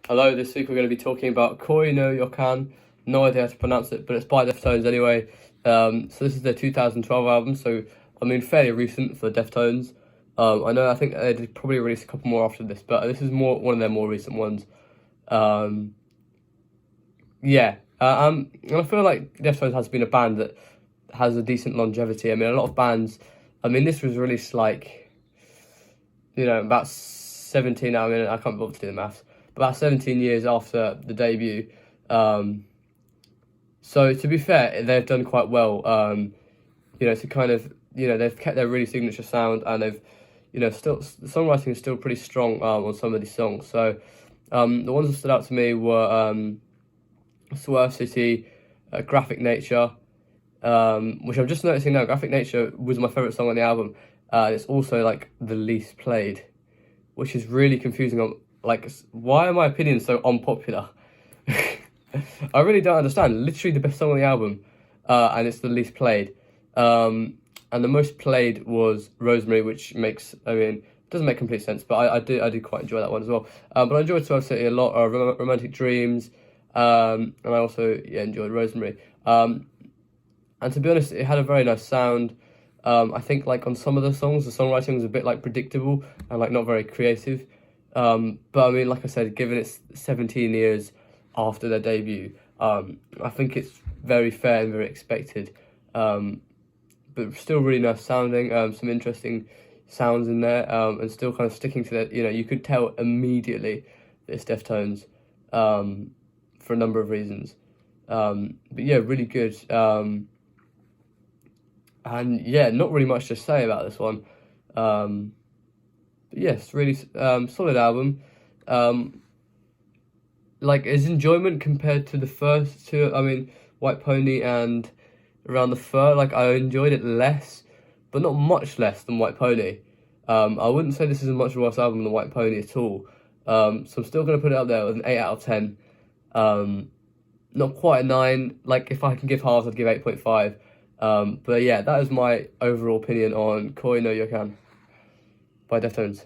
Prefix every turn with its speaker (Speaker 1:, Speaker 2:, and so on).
Speaker 1: Hello, this week we're going to be talking about No Yokan. No idea how to pronounce it, but it's by Deftones anyway. So this is their 2012 album, so I mean fairly recent for Deftones. I think they did probably release a couple more after this, but this is one of their more recent ones. And I feel like Deftones has been a band that has a decent longevity. I mean, a lot of bands. I mean, this was released like, about 17. I mean, I can't bother to do the maths. About 17 years after the debut. So to be fair, they've done quite well. To kind of, they've kept their really signature sound, and they've, still the songwriting is still pretty strong on some of these songs. So the ones that stood out to me were Swerve City, Graphic Nature, which I'm just noticing now. Graphic Nature was my favourite song on the album. It's also like the least played, which is really confusing. Like, why are my opinions so unpopular? I really don't understand. Literally the best song on the album, and it's the least played. And the most played was Rosemary, which doesn't make complete sense, but I did quite enjoy that one as well. But I enjoyed Swerve City a lot. Romantic Dreams, and I also enjoyed Rosemary. And to be honest, it had a very nice sound. I think like on some of the songs, the songwriting was a bit like predictable and like not very creative. But I mean, like I said, given it's 17 years after their debut, I think it's very fair and very expected. But still really nice sounding, some interesting sounds in there, and still kind of sticking to that. You could tell immediately that it's Deftones, for a number of reasons. But yeah, really good. And yeah, not really much to say about this one. But yes, really solid album. Like, its enjoyment compared to the first two, I mean, White Pony and Around the Fur, like, I enjoyed it less, but not much less than White Pony. I wouldn't say this is a much worse album than White Pony at all. So I'm still going to put it up there with an 8 out of 10. Not quite a 9. Like, if I can give halves, I'd give 8.5. But yeah, that is my overall opinion on Koi no Yokan by Deftones.